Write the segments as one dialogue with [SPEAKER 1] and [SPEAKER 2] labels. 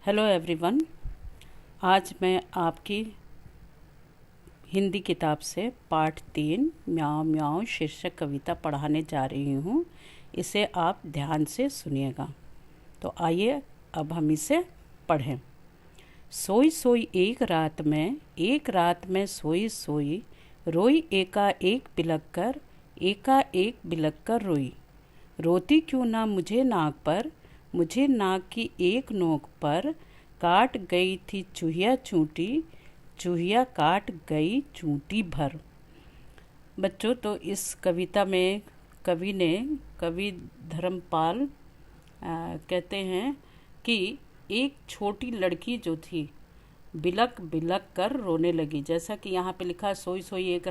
[SPEAKER 1] Hello everyone. आज मैं आपकी हिंदी किताब से पाठ 3 म्याऊं म्याऊं शीर्षक कविता पढ़ाने जा रही हूँ। इसे आप ध्यान से सुनिएगा। तो आइए अब हम इसे पढ़ें। सोई सोई एक रात में सोई सोई रोई एका एक बिलक कर रोई। रोती क्यों ना मुझे नाक की एक नोक पर काट गई थी चूहिया काट गई चूंटी भर। बच्चों, तो इस कविता में कवि धर्मपाल कहते हैं कि एक छोटी लड़की जो थी बिलक बिलक कर रोने लगी। जैसा कि यहाँ पे लिखा, सोई सोई एक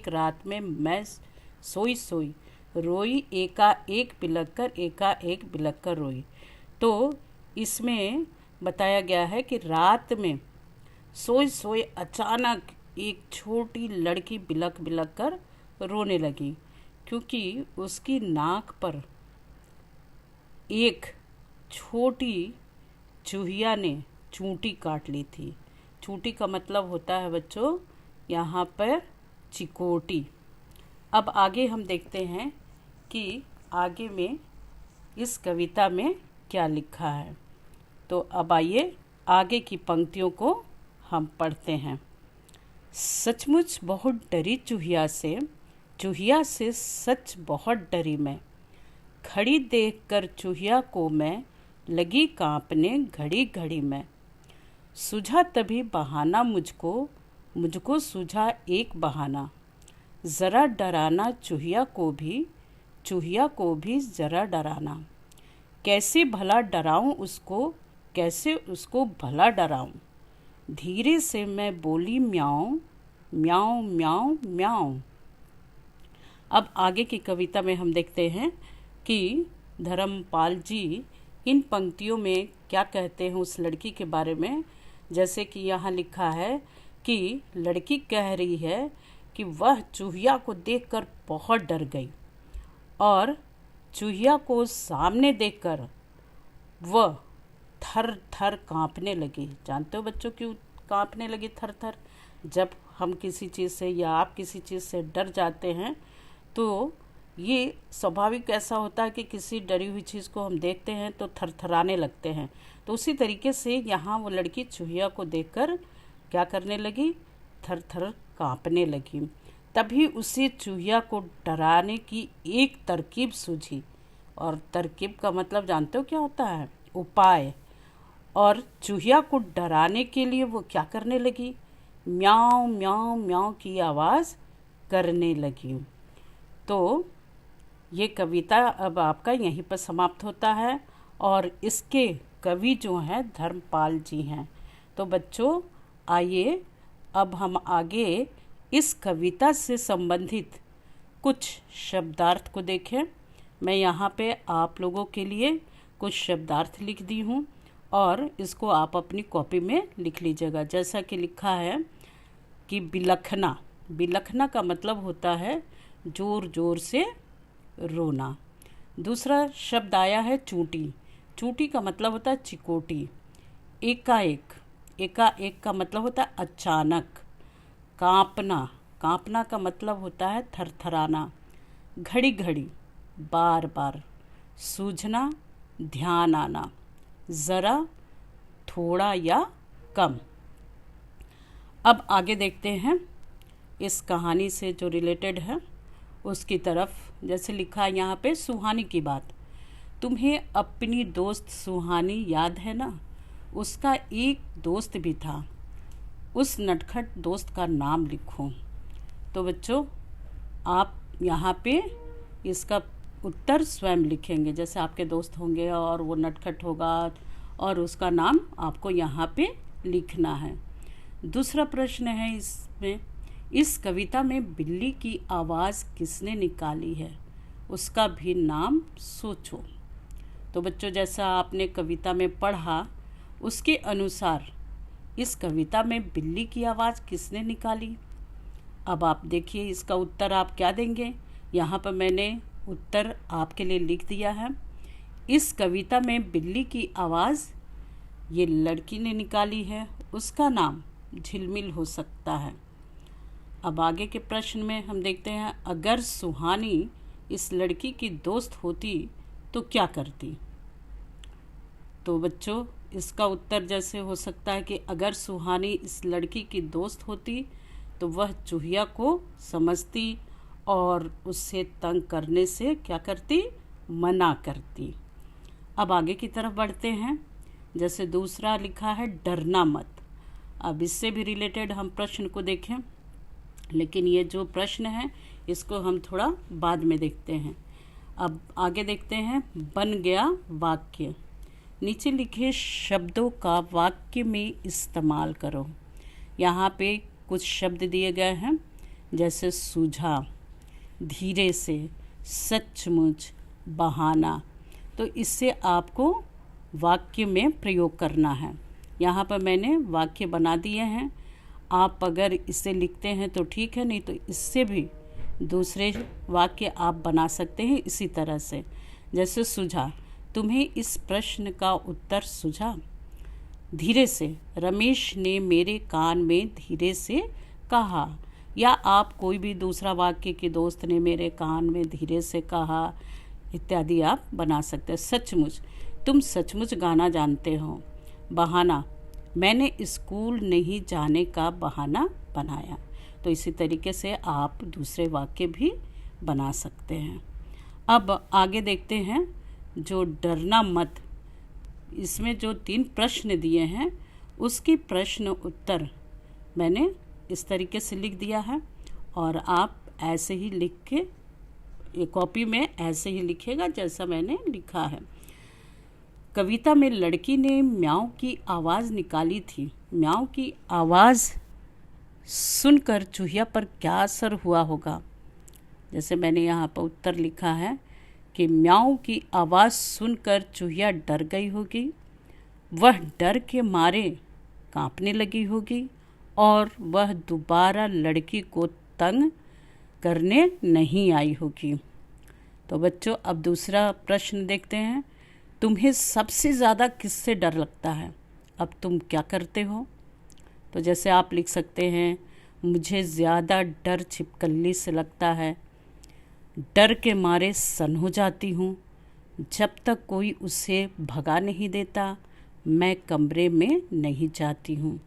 [SPEAKER 1] रात में मैं सोई सोई रोई एका एक बिलक कर रोई। तो इसमें बताया गया है कि रात में सोई सोई अचानक एक छोटी लड़की बिलक बिलक कर रोने लगी, क्योंकि उसकी नाक पर एक छोटी चूहिया ने चूंटी काट ली थी। चूंटी का मतलब होता है बच्चों यहाँ पर चिकोटी। अब आगे हम देखते हैं कि आगे में इस कविता में क्या लिखा है। तो अब आइए आगे की पंक्तियों को हम पढ़ते हैं। सचमुच बहुत डरी चूहिया से सच बहुत डरी मैं। खड़ी देखकर चूहिया को मैं लगी कांपने घड़ी घड़ी में। सूझा तभी बहाना मुझको सूझा एक बहाना। ज़रा डराना चूहिया को भी ज़रा डराना। कैसे उसको भला डराऊं। धीरे से मैं बोली म्याऊं म्याऊं म्याऊं म्याऊं। अब आगे की कविता में हम देखते हैं कि धर्मपाल जी इन पंक्तियों में क्या कहते हैं उस लड़की के बारे में। जैसे कि यहाँ लिखा है कि लड़की कह रही है कि वह चूहिया को देखकर बहुत डर गई और चूहिया को सामने देखकर वह थर थर कांपने लगी। जानते हो बच्चों क्यों कांपने लगी थर थर? जब हम किसी चीज़ से या आप किसी चीज़ से डर जाते हैं तो ये स्वाभाविक ऐसा होता है कि किसी डरी हुई चीज़ को हम देखते हैं तो थरथराने लगते हैं। तो उसी तरीके से यहाँ वो लड़की चूहिया को देखकर क्या करने लगी? थर थर कांपने लगी। तभी उसे चूहिया को डराने की एक तरकीब सूझी। और तरकीब का मतलब जानते हो क्या होता है? उपाय। और चूहिया को डराने के लिए वो क्या करने लगी? म्याऊं म्याऊं म्याऊं की आवाज़ करने लगी। तो ये कविता अब आपका यहीं पर समाप्त होता है और इसके कवि जो हैं धर्मपाल जी हैं। तो बच्चों आइए अब हम आगे इस कविता से संबंधित कुछ शब्दार्थ को देखें। मैं यहाँ पे आप लोगों के लिए कुछ शब्दार्थ लिख दी हूँ और इसको आप अपनी कॉपी में लिख लीजिएगा। जैसा कि लिखा है कि बिलखना का मतलब होता है ज़ोर ज़ोर से रोना। दूसरा शब्द आया है चूंटी का मतलब होता है चिकोटी। एकाएक का मतलब होता है अचानक। कांपना का मतलब होता है थरथराना। घड़ी घड़ी बार बार। सूझना ध्यान आना। ज़रा थोड़ा या कम। अब आगे देखते हैं इस कहानी से जो रिलेटेड है उसकी तरफ। जैसे लिखा है यहाँ पे, सुहानी की बात। तुम्हें अपनी दोस्त सुहानी याद है ना? उसका एक दोस्त भी था। उस नटखट दोस्त का नाम लिखो। तो बच्चों आप यहाँ पे इसका उत्तर स्वयं लिखेंगे। जैसे आपके दोस्त होंगे और वो नटखट होगा और उसका नाम आपको यहाँ पे लिखना है। दूसरा प्रश्न है इसमें, इस कविता में बिल्ली की आवाज़ किसने निकाली है? उसका भी नाम सोचो। तो बच्चों जैसा आपने कविता में पढ़ा उसके अनुसार इस कविता में बिल्ली की आवाज़ किसने निकाली? अब आप देखिए इसका उत्तर आप क्या देंगे। यहाँ पर मैंने उत्तर आपके लिए लिख दिया है। इस कविता में बिल्ली की आवाज़ ये लड़की ने निकाली है, उसका नाम झिलमिल हो सकता है। अब आगे के प्रश्न में हम देखते हैं, अगर सुहानी इस लड़की की दोस्त होती तो क्या करती। तो बच्चों, इसका उत्तर जैसे हो सकता है कि अगर सुहानी इस लड़की की दोस्त होती तो वह चूहिया को समझती और उससे तंग करने से क्या करती, मना करती। अब आगे की तरफ बढ़ते हैं। जैसे दूसरा लिखा है, डरना मत। अब इससे भी रिलेटेड हम प्रश्न को देखें, लेकिन ये जो प्रश्न है इसको हम थोड़ा बाद में देखते हैं। अब आगे देखते हैं, बन गया वाक्य। नीचे लिखे शब्दों का वाक्य में इस्तेमाल करो। यहाँ पे कुछ शब्द दिए गए हैं, जैसे सूझा, धीरे से, सचमुच, बहाना। तो इससे आपको वाक्य में प्रयोग करना है। यहाँ पर मैंने वाक्य बना दिए हैं। आप अगर इसे लिखते हैं तो ठीक है, नहीं तो इससे भी दूसरे वाक्य आप बना सकते हैं इसी तरह से। जैसे सूझा, तुम्हें इस प्रश्न का उत्तर सूझा। धीरे से, रमेश ने मेरे कान में धीरे से कहा। या आप कोई भी दूसरा वाक्य कि दोस्त ने मेरे कान में धीरे से कहा इत्यादि आप बना सकते हैं। सचमुच, तुम सचमुच गाना जानते हो। बहाना, मैंने स्कूल नहीं जाने का बहाना बनाया। तो इसी तरीके से आप दूसरे वाक्य भी बना सकते हैं। अब आगे देखते हैं, जो डरना मत, इसमें जो 3 प्रश्न दिए हैं उसकी प्रश्न उत्तर मैंने इस तरीके से लिख दिया है, और आप ऐसे ही लिख के ये कॉपी में ऐसे ही लिखिएगा जैसा मैंने लिखा है। कविता में लड़की ने म्याऊं की आवाज़ निकाली थी। म्याऊं की आवाज़ सुनकर चूहिया पर क्या असर हुआ होगा। जैसे मैंने यहाँ पर उत्तर लिखा है कि म्याऊं की आवाज़ सुनकर चूहिया डर गई होगी। वह डर के मारे कांपने लगी होगी और वह दोबारा लड़की को तंग करने नहीं आई होगी। तो बच्चों, अब दूसरा प्रश्न देखते हैं, तुम्हें सबसे ज़्यादा किससे डर लगता है। अब तुम क्या करते हो। तो जैसे आप लिख सकते हैं, मुझे ज़्यादा डर छिपकली से लगता है। डर के मारे सन हो जाती हूँ। जब तक कोई उसे भगा नहीं देता मैं कमरे में नहीं जाती हूँ।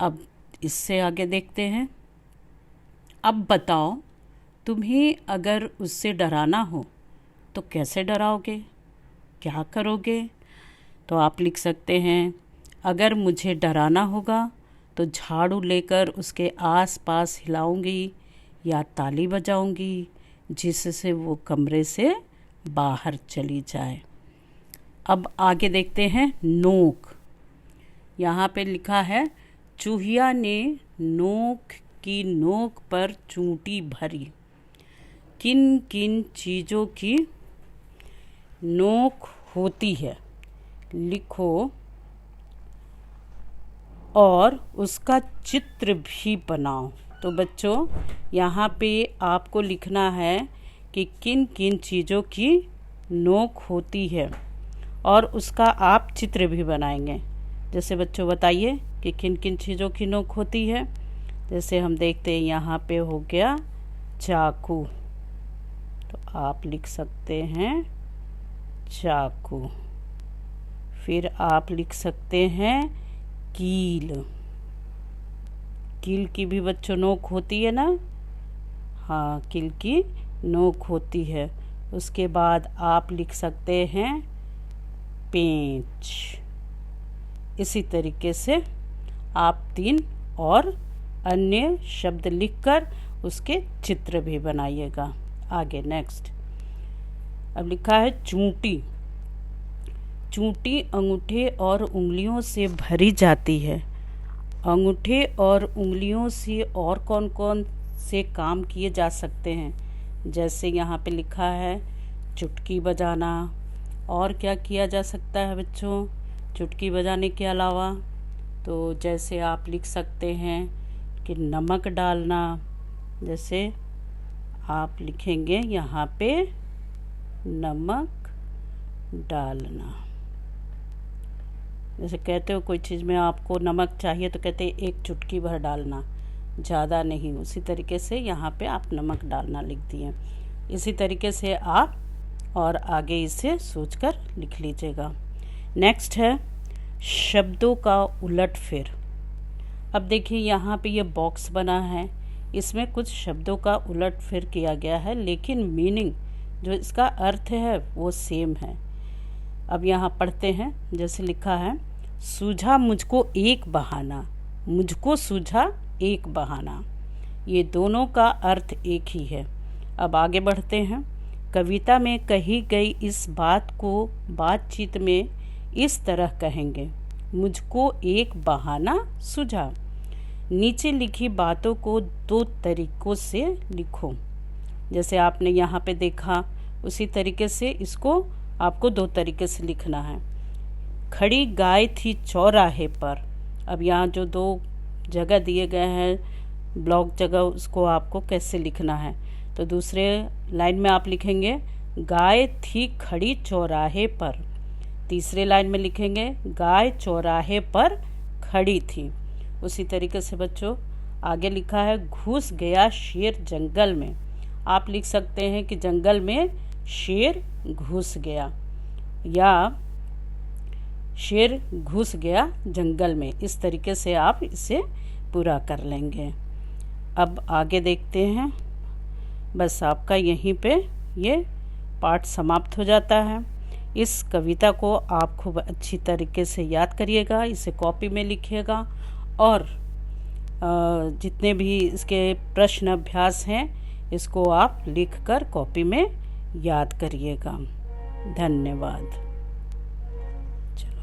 [SPEAKER 1] अब इससे आगे देखते हैं, अब बताओ, तुम्हें अगर उससे डराना हो तो कैसे डराओगे, क्या करोगे। तो आप लिख सकते हैं, अगर मुझे डराना होगा तो झाड़ू लेकर उसके आसपास हिलाऊंगी या ताली बजाऊंगी जिससे वो कमरे से बाहर चली जाए। अब आगे देखते हैं, नोक। यहाँ पे लिखा है, चूहिया ने नोक की नोक पर चूंटी भरी। किन किन चीज़ों की नोक होती है लिखो और उसका चित्र भी बनाओ। तो बच्चों, यहाँ पे आपको लिखना है कि किन किन चीज़ों की नोक होती है और उसका आप चित्र भी बनाएंगे। जैसे बच्चों बताइए कि किन किन चीज़ों की नोक होती है। जैसे हम देखते हैं, यहाँ पे हो गया चाकू, तो आप लिख सकते हैं चाकू। फिर आप लिख सकते हैं कील। कील की भी बच्चों नोक होती है ना। हाँ, कील की नोक होती है। उसके बाद आप लिख सकते हैं पेंच। इसी तरीके से आप 3 और अन्य शब्द लिखकर उसके चित्र भी बनाइएगा। आगे नेक्स्ट, अब लिखा है चूंटी। चूंटी अंगूठे और उंगलियों से भरी जाती है। अंगूठे और उंगलियों से और कौन कौन से काम किए जा सकते हैं। जैसे यहाँ पे लिखा है चुटकी बजाना। और क्या किया जा सकता है बच्चों चुटकी बजाने के अलावा। तो जैसे आप लिख सकते हैं कि नमक डालना। जैसे आप लिखेंगे यहाँ पे नमक डालना। जैसे कहते हो कोई चीज़ में आपको नमक चाहिए तो कहते हैं 1 चुटकी भर डालना, ज़्यादा नहीं। उसी तरीके से यहाँ पे आप नमक डालना लिख दिए। इसी तरीके से आप और आगे इसे सोचकर लिख लीजिएगा। नेक्स्ट है शब्दों का उलटफेर। अब देखिए यहाँ पे ये बॉक्स बना है, इसमें कुछ शब्दों का उलटफेर किया गया है, लेकिन मीनिंग जो इसका अर्थ है वो सेम है। अब यहाँ पढ़ते हैं। जैसे लिखा है, सूझा मुझको एक बहाना, मुझको सूझा एक बहाना। ये दोनों का अर्थ एक ही है। अब आगे बढ़ते हैं। कविता में कही गई इस बात को बातचीत में इस तरह कहेंगे, मुझको एक बहाना सूझा। नीचे लिखी बातों को 2 तरीकों से लिखो। जैसे आपने यहाँ पे देखा, उसी तरीके से इसको आपको 2 तरीके से लिखना है। खड़ी गाय थी चौराहे पर। अब यहाँ जो 2 जगह दिए गए हैं ब्लॉक जगह, उसको आपको कैसे लिखना है, तो दूसरे लाइन में आप लिखेंगे गाय थी खड़ी चौराहे पर। तीसरे लाइन में लिखेंगे गाय चौराहे पर खड़ी थी। उसी तरीके से बच्चों आगे लिखा है, घुस गया शेर जंगल में। आप लिख सकते हैं कि जंगल में शेर घुस गया, या शेर घुस गया जंगल में। इस तरीके से आप इसे पूरा कर लेंगे। अब आगे देखते हैं। बस आपका यहीं पे ये पाठ समाप्त हो जाता है। इस कविता को आप खूब अच्छी तरीके से याद करिएगा, इसे कॉपी में लिखिएगा, और जितने भी इसके प्रश्न अभ्यास हैं इसको आप लिखकर कॉपी में याद करिएगा। धन्यवाद।